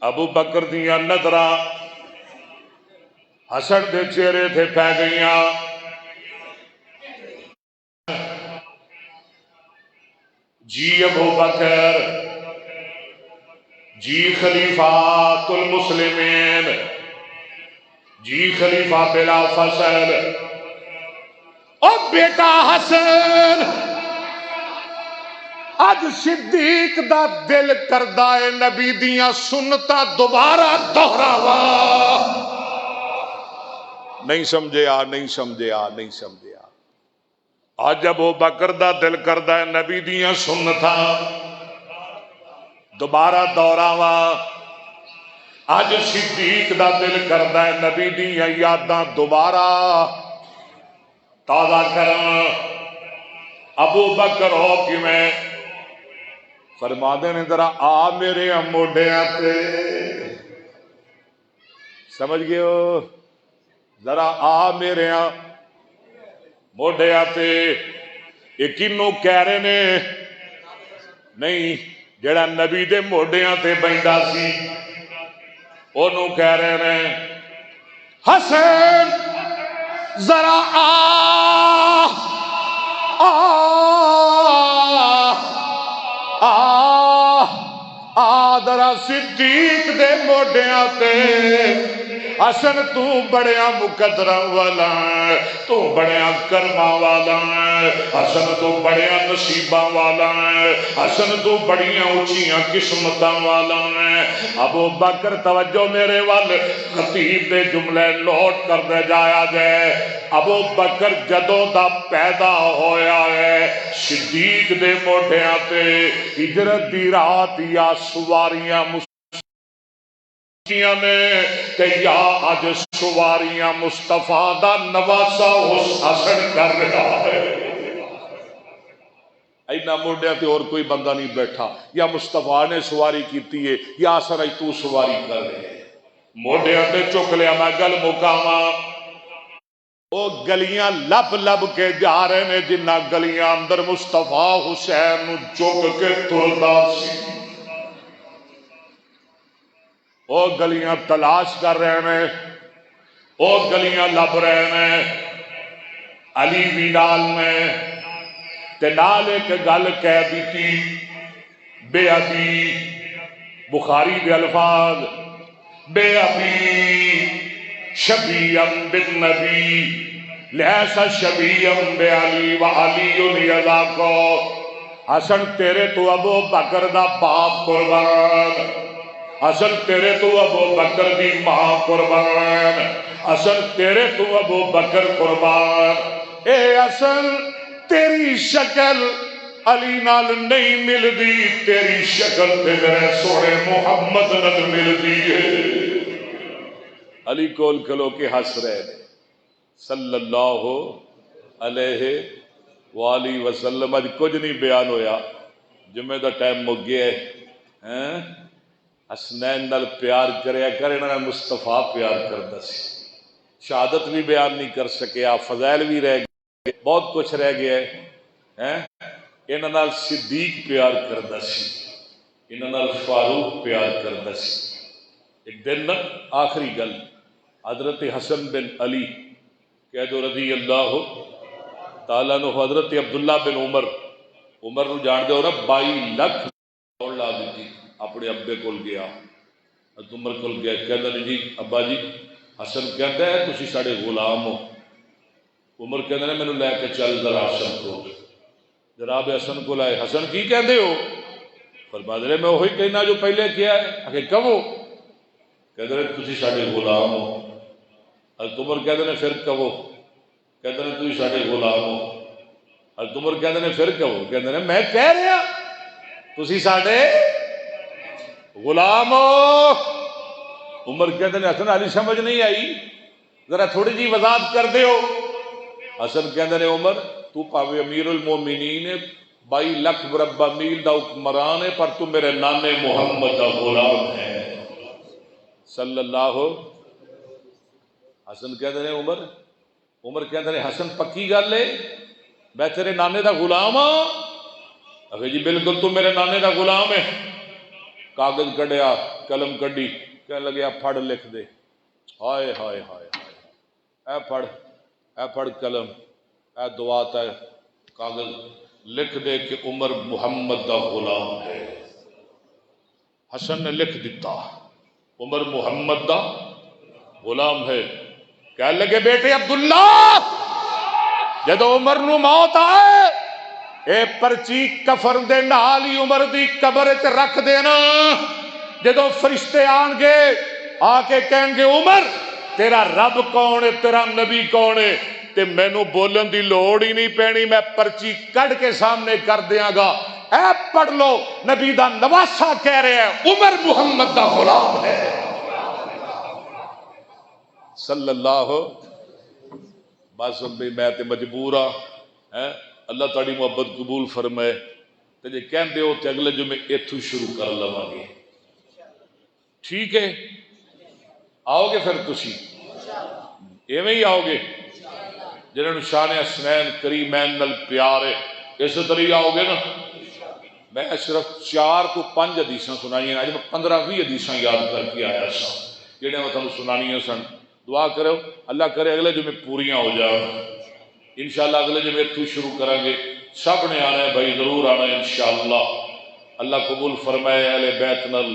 Speaker 1: ابو بکر دیاں نظراں حسن دے چہرے تھے پہ گئیاں جی ابو بکر جی خلیفات المسلمین جی خلیفہ بلا فصل او بیٹا حسن اج صدیق دا دل کردا ہے نبی دیاں سنتاں دوبارہ دہراوا. نہیں سمجھیا نہیں سمجھیا نہیں سمجھیا. اج ابو بکر دا دل کردا ہے نبی دیاں سنتاں دوبارہ دہراوا. اج صدیق دا دل کردا ہے نبی دیاں یاداں دوبارہ تازہ کراں. ابو بکر ہو کیویں فرما دے نے ذرا آ میرے موڈیاں تے. سمجھ گئے ہو؟ ذرا آ میرے موڈیاں تے. یہ کنوں کہہ رہے نے؟ نہیں، جڑا نبی دے موڈیاں تے بیندا سی اونوں کہہ رہے نے حسین ذرا آ ذرا صدیق دے موڈیاں تے. حسن تو بڑیا مقدرہ والا ہے، تو بڑیا کرما والا ہے، حسن تو بڑیا نصیبہ والا ہے، حسن تو بڑیاں اونچیاں قسمتاں والا ہے. ابو بکر توجہ میرے وال خطیب دے جملے نوٹ کر دے جایا جائے. ابو بکر جدوں دا پیدا ہویا ہے صدیق دے موڈیاں تے ہجرت دی رات یا سواریاں نے تے یا اج سواریاں مصطفیٰ دا نواسا حسن کر رہا ہے. اینا موڈیاں تے اور کوئی بندہ نہیں بیٹھا. یا مصطفیٰ نے سواری کیتی ہے یا اثر تو سواری کر رہے ہیں. موڈیاں تے چک لیا. میں گل مکاواں. وہ گلیاں لب لب کے جا رہے نے جنہ گلیاں اندر مصطفیٰ حسین نو چک کے تردا سی. وہ گلیاں تلاش کر رہے ہیں، وہ گلیاں لب رہے ہیں. علی بھی نال میں تے نال ایک گل کہہ دیتی بے ابی. بخاری دے الفاظ بے ابی شبیہم بالنبی لیس شبیہم بے علی و علی یذاکو. حسن تیرے تو ابو بکر دا باپ قربان، اصل تیرے تو ابو بکر دی ماں قربان، اصل تیرے تو ابو بکر قربان. اے اصل تیری شکل علی نال نہیں ملدی، تیری شکل تے میرے سونے محمد نال ملدی ہے. علی کول کھلو کے ہنس رہے صلی اللہ علیہ وآلہ وسلم. اج کچھ نہیں بیان ہویا، جمعے دا ٹائم مک گیا ہے. حسنین نال پیار کریا کرے نا مصطفیٰ پیار کردا سی. شہادت بھی بیان نہیں کر سکیا، فضائل بھی رہ گئے، بہت کچھ رہ گیا ہے. انہاں نال صدیق پیار کردا سی، انہاں نال فاروق پیار کردا سی. ایک دن نا آخری گل حضرت حسن بن علی کہہ دو رضی اللہ تعالیٰ عنہ. حضرت عبداللہ بن عمر نو جان دے ہو نا 22 لاکھ دوڑ لا دیتی. اپنے ابے کول گیا، عمر کول گیا، کہندا جی ابا جی حسن کہندا ہے تسی ساڈے غلام ہو. عمر کہندا نے مینوں لے کے چل ذرا حسن کو. جناب حسن کو لائے. حسن کی کہندے ہو؟ فرمایا میں وہی کہنا جو پہلے کیا ہے. کہ کہو؟ کہندے نے تسی ساڈے غلام ہو. حضرت عمر کہندے نے پھر کہو؟ کہندے نے تسی ساڈے غلام ہو. حضرت عمر کہندے نے پھر کہو؟ کہندے نے میں کہہ رہا تسی ساڈے غلام ہو. عمر کہتے ہیں حسن علی سمجھ نہیں آئی، ذرا تھوڑی جی وضاحت کر دے ہو. حسن کہتے ہیں عمر تو پاوے امیر المومنین 22 لاکھ مربع میل دا حکمران ہے، پر تو میرے نانے محمد دا غلام ہے صلی اللہ. حسن کہتے ہیں عمر کہتے ہیں حسن پکی گل ہے میں تیرے نانے دا غلام ہاں؟ اگر جی بالکل تو میرے نانے دا غلام ہے. کاغذ کڈیا، قلم کڈی، کہنے لگے پڑھ لکھ دے. ہائے ہائے ہائے ہائے، اے پڑھ قلم، اے دعات ہے کاغذ لکھ دے کہ عمر محمد دا غلام ہے. حسن نے لکھ دیتا عمر محمد دا غلام ہے. کہنے لگے بیٹے عبداللہ جدو عمر نو موت آئے اے پرچی کفن دے نال ہی عمر دی قبر وچ رکھ دینا. جدوں فرشتے آن گے آ کے کہیں گے عمر تیرا رب کون ہے، تیرا نبی کون ہے، تے مینوں بولن دی لوڑ ہی نہیں پینی، میں پرچی کڈ کے سامنے کر دیاں گا. اے پڑھ لو، نبی دا نواسا کہہ رہے ہیں عمر محمد دا غلام ہے صلی اللہ. بس بھئی میں تے مجبور ہاں، اللہ تعالی محبت قبول فرمائے. تے جے کہندے ہو تے اگلے جمعے ایتھوں شروع کر لواں گے، ٹھیک ہے؟ آؤ گے پھر تسی ایویں ہی آؤ گے جنہوں نے شان حسنین کریمین نال پیار ہے، اس طرح آؤ گے نا. میں صرف 4 تو 5 حدیثاں سنائی ہیں، اج میں 15-20 حدیثاں یاد کر کے آیا سا جہاں میں تمہیں سنانیاں سن. دعا کرو اللہ کرے اگلے جمعے پوریاں ہو جائیں انشاءاللہ. اگلے جمعے تو شروع کریں گے، سب نے آنا ہے بھائی، ضرور آنا ہے انشاءاللہ. اللہ قبول فرمائے. اہل بیت نال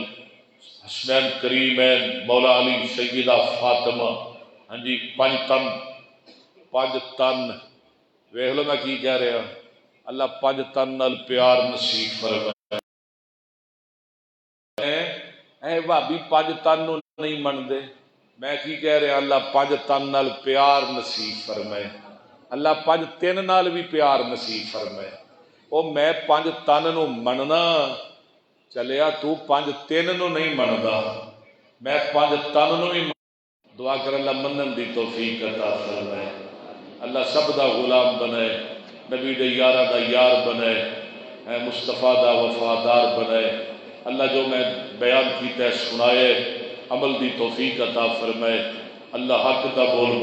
Speaker 1: حسنین کریمین مولا علی سیدہ فاطمہ، ہاں جی 5 تن ویکھ لو میں کی کہہ رہا. اللہ 5 تن نال پیار نصیب فرمائے. اے بھابی 5 تن نو نہیں منتے، میں کی کہہ رہا اللہ 5 تن نال پیار نصیب فرمائے. اللہ 5 تن نال بھی پیار نصیب فرمائے. او میں 5 تن نو مننا چلیا، تو 5 تن نو نہیں مندا، میں 5 تن نو ہی. دعا کر اللہ منن دی توفیق عطا فرمائے. اللہ سب دا غلام بنائے، نبی دے یارہ دا یار بنائے، مصطفیٰ دا وفادار بنائے. اللہ جو میں بیان کیتا ہے سنائے، عمل دی توفیق عطا فرمائے. اللہ حق دا بول